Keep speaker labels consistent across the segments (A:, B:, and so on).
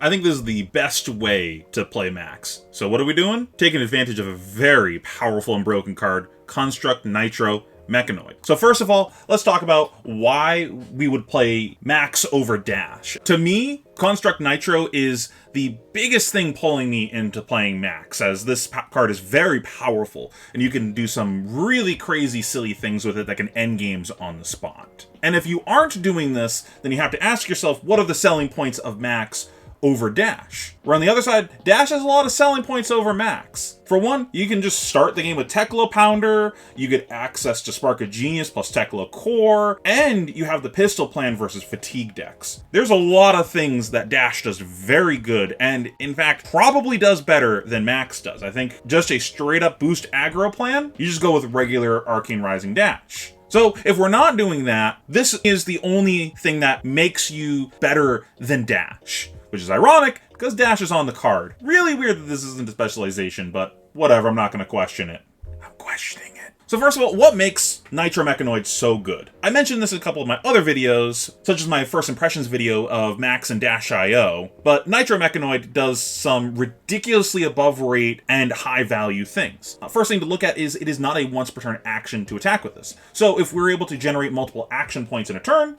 A: I think this is the best way to play Maxx. So what are we doing? Taking advantage of a very powerful and broken card, Construct Nitro Mechanoid. So first of all, let's talk about why we would play Maxx over Dash. To me, Construct Nitro is the biggest thing pulling me into playing Maxx, as this card is very powerful, and you can do some really crazy, silly things with it that can end games on the spot. And if you aren't doing this, then you have to ask yourself, what are the selling points of Maxx over Dash? Where on the other side, Dash has a lot of selling points over Maxx. For one, you can just start the game with Tekla Pounder, you get access to Spark of Genius plus Tekla Core, and you have the Pistol Plan versus Fatigue decks. There's a lot of things that Dash does very good, and in fact, probably does better than Maxx does. I think just a straight up boost aggro plan, you just go with regular Arcane Rising Dash. So if we're not doing that, this is the only thing that makes you better than Dash. Which is ironic, because Dash is on the card. Really weird that this isn't a specialization, but whatever, I'm not going to question it. I'm questioning it. So first of all, what makes Nitro Mechanoid so good? I mentioned this in a couple of my other videos, such as my first impressions video of Maxx and Dash.io, but Nitro Mechanoid does some ridiculously above rate and high value things. First thing to look at is it is not a once per turn action to attack with this. So if we're able to generate multiple action points in a turn,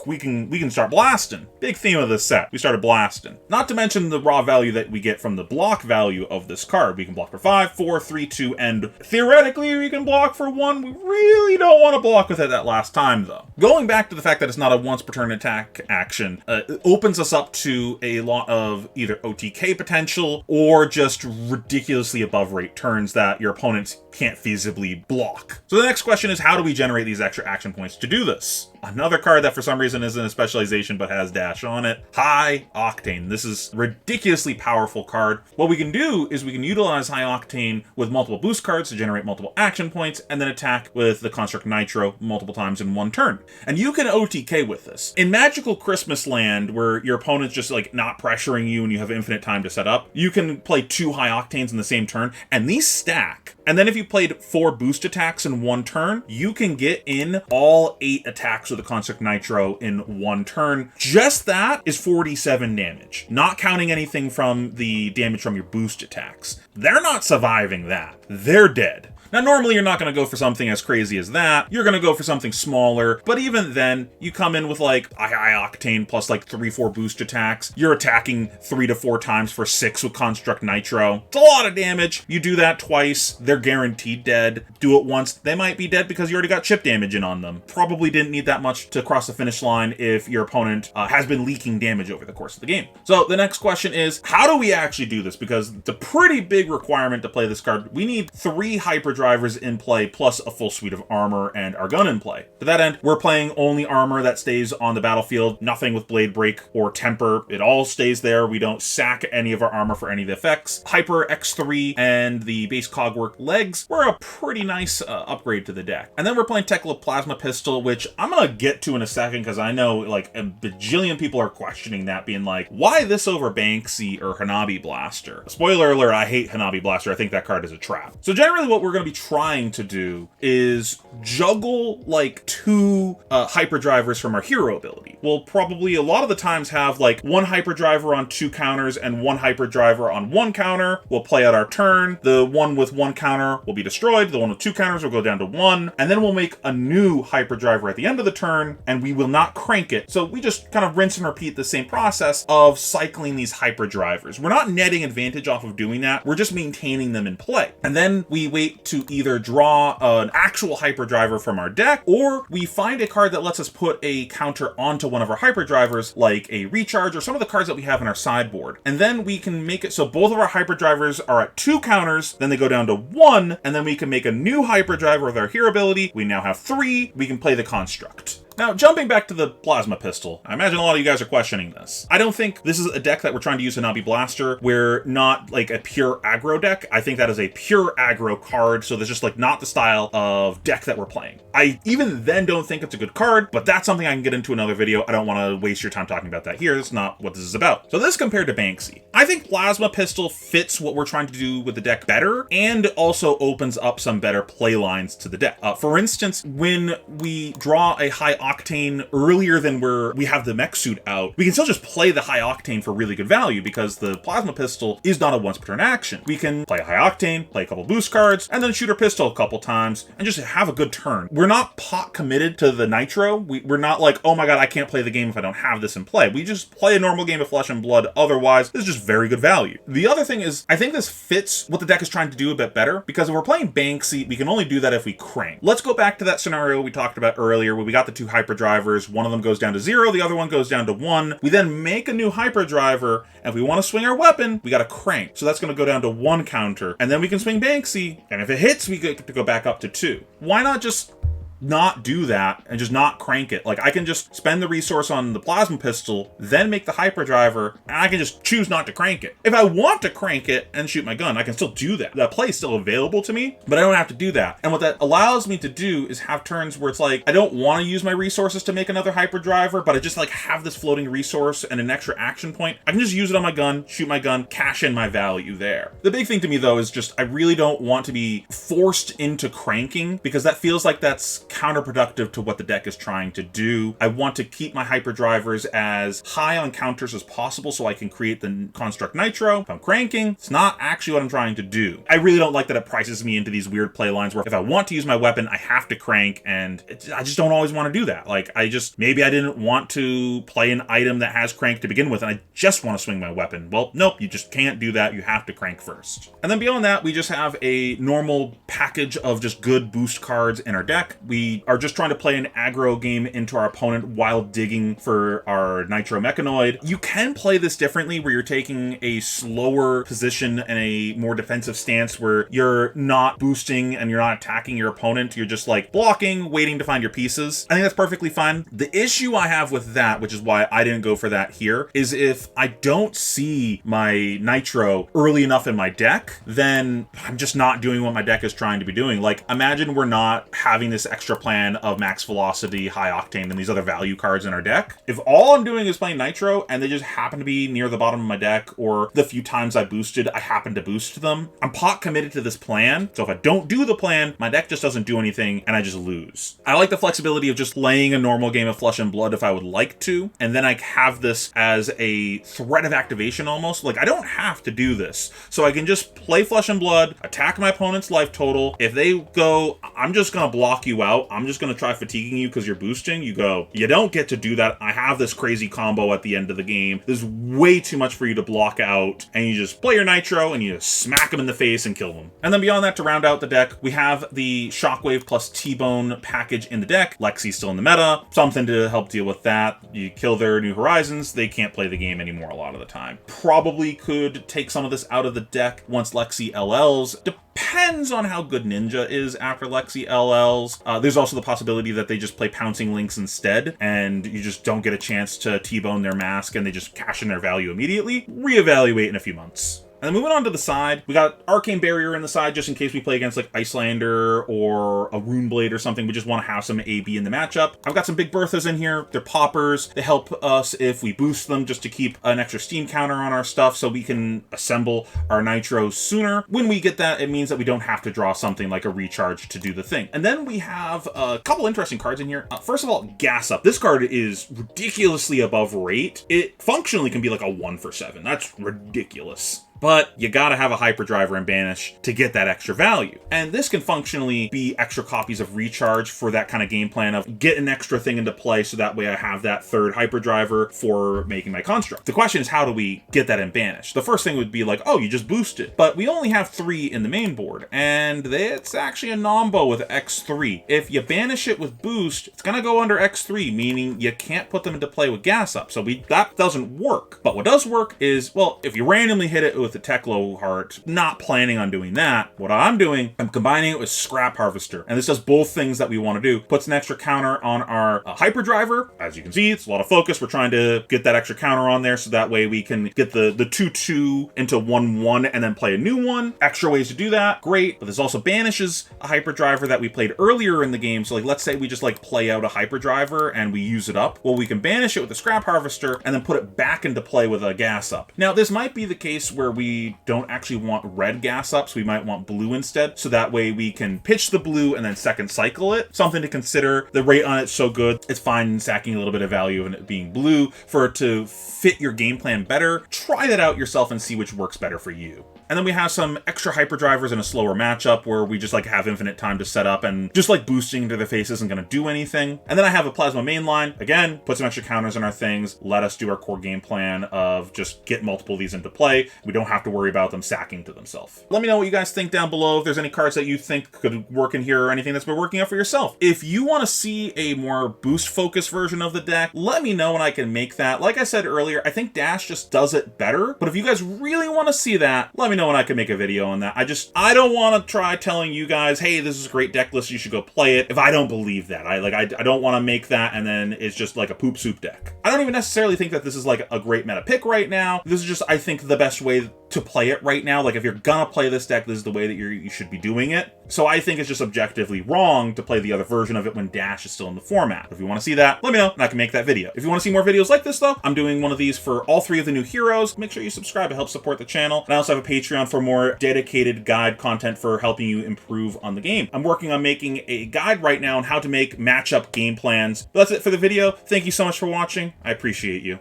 A: we can start blasting. Big theme of this set, we started blasting. Not to mention the raw value that we get from the block value of this card. We can block for 5, 4, 3, 2, and theoretically we can block for 1. We really don't want to block with it that last time though. Going back to the fact that it's not a once per turn attack action, it opens us up to a lot of either OTK potential or just ridiculously above rate turns that your opponents can't feasibly block. So the next question is, how do we generate these extra action points to do this? Another card that for some reason isn't a specialization but has Dash on it, High Octane. This is a ridiculously powerful card. What we can do is we can utilize High Octane with multiple boost cards to generate multiple action points and then attack with the Construct Nitro multiple times in one turn. And you can OTK with this. In Magical Christmas Land, where your opponent's just like not pressuring you and you have infinite time to set up, you can play 2 High Octanes in the same turn and these stack. And then if you played 4 boost attacks in one turn, you can get in all 8 attacks with the Construct Nitro in one turn. Just that is 47 damage, not counting anything from the damage from your boost attacks. They're not surviving that. They're dead. Now, normally you're not going to go for something as crazy as that. You're going to go for something smaller, but even then, you come in with like a High Octane plus like 3-4 boost attacks. You're attacking 3 to 4 times for 6 with Construct Nitro. It's a lot of damage. You do that twice, they're guaranteed dead. Do it once, they might be dead because you already got chip damage in on them. Probably didn't need that much to cross the finish line if your opponent has been leaking damage over the course of the game. So the next question is, how do we actually do this? Because it's a pretty big requirement to play this card. We need 3 hyperdrivers in play plus a full suite of armor and our gun in play. To that end, we're playing only armor that stays on the battlefield, nothing with blade break or temper. It all stays there. We don't sack any of our armor for any of the effects. Hyper X3 and the base cogwork legs were a pretty nice upgrade to the deck. And then we're playing Tekla Plasma Pistol, which I'm gonna get to in a second because I know like a bajillion people are questioning that, being like, why this over Banksy or Hanabi Blaster? Spoiler alert, I hate Hanabi Blaster. I think that card is a trap. So generally what we're gonna be trying to do is juggle like 2 hyperdrivers from our hero ability. We'll probably a lot of the times have like 1 hyperdriver on 2 counters and 1 hyperdriver on 1 counter. We'll play out our turn. The one with 1 counter will be destroyed. The one with 2 counters will go down to 1. And then we'll make a new hyperdriver at the end of the turn and we will not crank it. So we just kind of rinse and repeat the same process of cycling these hyperdrivers. We're not netting advantage off of doing that. We're just maintaining them in play. And then we wait to either draw an actual hyperdriver from our deck, or we find a card that lets us put a counter onto one of our hyperdrivers, like a recharge or some of the cards that we have in our sideboard. And then we can make it so both of our hyperdrivers are at 2 counters, then they go down to 1, and then we can make a new hyperdriver with our hero ability. We now have 3, we can play the construct. Now, jumping back to the Plasma Pistol, I imagine a lot of you guys are questioning this. I don't think this is a deck that we're trying to use Hanabi Blaster. We're not like a pure aggro deck. I think that is a pure aggro card, so there's just like not the style of deck that we're playing. I even then don't think it's a good card, but that's something I can get into another video. I don't want to waste your time talking about that here. That's not what this is about. So this compared to Banksy. I think Plasma Pistol fits what we're trying to do with the deck better and also opens up some better play lines to the deck. For instance, when we draw a High Octane earlier than we have the mech suit out, we can still just play the High Octane for really good value because the plasma pistol is not a once per turn action. We can play High Octane, play a couple boost cards, and then shoot our pistol a couple times and just have a good turn. We're not pot committed to the Nitro. We're not like, oh my god, I can't play the game if I don't have this in play. We just play a normal game of Flesh and Blood. Otherwise, this is just very good value. The other thing is, I think this fits what the deck is trying to do a bit better, because if we're playing Banksy, we can only do that if we crank. Let's go back to that scenario we talked about earlier where we got the two hyperdrivers. One of them goes down to 0, the other one goes down to 1. We then make a new hyperdriver, and if we want to swing our weapon, we got to crank. So that's going to go down to 1 counter, and then we can swing Banksy, and if it hits, we get to go back up to 2. Why not just not do that and just not crank it? Like, I can just spend the resource on the plasma pistol, then make the hyperdriver, and I can just choose not to crank it. If I want to crank it and shoot my gun, I can still do that. That play is still available to me, but I don't have to do that. And what that allows me to do is have turns where it's like, I don't want to use my resources to make another hyperdriver, but I just like have this floating resource and an extra action point. I can just use it on my gun, shoot my gun, cash in my value there. The big thing to me though is just, I really don't want to be forced into cranking, because that feels like that's counterproductive to what the deck is trying to do. I want to keep my hyperdrivers as high on counters as possible so I can create the construct Nitro. If I'm cranking, it's not actually what I'm trying to do. I really don't like that it prices me into these weird play lines where if I want to use my weapon, I have to crank, and I just don't always want to do that. Like, maybe I didn't want to play an item that has crank to begin with, and I just want to swing my weapon. Well, nope, you just can't do that. You have to crank first. And then beyond that, we just have a normal package of just good boost cards in our deck. We are just trying to play an aggro game into our opponent while digging for our Nitro Mechanoid. You can play this differently, where you're taking a slower position and a more defensive stance where you're not boosting and you're not attacking your opponent. You're just like blocking, waiting to find your pieces. I think that's perfectly fine. The issue I have with that, which is why I didn't go for that here, is if I don't see my Nitro early enough in my deck, then I'm just not doing what my deck is trying to be doing. Like, imagine we're not having this extra plan of Max Velocity, High Octane, and these other value cards in our deck. If all I'm doing is playing Nitro and they just happen to be near the bottom of my deck, or the few times I boosted, I happen to boost them, I'm pot committed to this plan. So if I don't do the plan, my deck just doesn't do anything and I just lose. I like the flexibility of just laying a normal game of Flesh and Blood if I would like to, and then I have this as a threat of activation almost. Like, I don't have to do this. So I can just play Flesh and Blood, attack my opponent's life total. If they go, I'm just going to block you out, I'm just going to try fatiguing you because you're boosting, you go, you don't get to do that. I have this crazy combo at the end of the game. There's way too much for you to block out, and you just play your Nitro and you just smack them in the face and kill them. And then beyond that, to round out the deck, we have the Shockwave plus T-Bone package in the deck. Lexi's still in the meta, something to help deal with that. You kill their New Horizons, they can't play the game anymore a lot of the time. Probably could take some of this out of the deck once Lexi LLs. Depends on how good Ninja is after Lexi LLs. There's also the possibility that they just play Pouncing Lynx instead, and you just don't get a chance to T-bone their mask, and they just cash in their value immediately. Reevaluate in a few months. And then moving on to the side, we got Arcane Barrier in the side just in case we play against like Icelander or a Runeblade or something. We just want to have some AB in the matchup. I've got some Big Berthas in here. They're poppers. They help us if we boost them just to keep an extra steam counter on our stuff so we can assemble our Nitros sooner. When we get that, it means that we don't have to draw something like a recharge to do the thing. And then we have a couple interesting cards in here. First of all, Gas Up. This card is ridiculously above rate. It functionally can be like a 1 for 7. That's ridiculous. But you gotta have a hyperdriver and banish to get that extra value. And this can functionally be extra copies of recharge for that kind of game plan of get an extra thing into play so that way I have that third hyperdriver for making my construct. The question is, how do we get that in banish? The first thing would be like, oh, you just boost it. But we only have 3 in the main board, and it's actually a nombo with X3. If you banish it with boost, it's gonna go under X3, meaning you can't put them into play with Gas Up. So that doesn't work. But what does work is, well, if you randomly hit it with a Teklo Heart, not planning on doing that, what I'm doing, I'm combining it with Scrap Harvester. And this does both things that we want to do. Puts an extra counter on our hyperdriver. As you can see, it's a lot of focus. We're trying to get that extra counter on there so that way we can get the 2/2 into 1/1 and then play a new one. Extra ways to do that, great. But this also banishes a hyperdriver that we played earlier in the game. So like, let's say we just like play out a hyperdriver and we use it up. Well, we can banish it with a Scrap Harvester and then put it back into play with a Gas Up. Now, this might be the case where we don't actually want red gas ups, we might want blue instead. So that way we can pitch the blue and then second cycle it. Something to consider. The rate on it's so good, it's fine stacking a little bit of value in it being blue for it to fit your game plan better. Try that out yourself and see which works better for you. And then we have some extra hyperdrivers in a slower matchup where we just like have infinite time to set up, and just like boosting into their face isn't going to do anything. And then I have a plasma main line. Again, put some extra counters in our things. Let us do our core game plan of just get multiple of these into play. We don't have to worry about them sacking to themselves. Let me know what you guys think down below. If there's any cards that you think could work in here or anything that's been working out for yourself. If you want to see a more boost focused version of the deck, let me know and I can make that. Like I said earlier, I think Dash just does it better. But if you guys really want to see that, let me know and I can make a video on that. I don't want to try telling you guys, hey, this is a great deck list, you should go play it, if I don't believe that. I don't want to make that and then it's just like a poop soup deck. I don't even necessarily think that this is like a great meta pick right now. This is just, I think, the best way to play it right now. Like, if you're gonna play this deck, this is the way that you should be doing it. So I think it's just objectively wrong to play the other version of it when Dash is still in the format. If you want to see that, let me know and I can make that video. If you want to see more videos like this though, I'm doing one of these for all 3 of the new heroes. Make sure you subscribe, it helps support the channel. And I also have a Patreon for more dedicated guide content for helping you improve on the game. I'm working on making a guide right now on how to make matchup game plans. But that's it for the video. Thank you so much for watching. I appreciate you.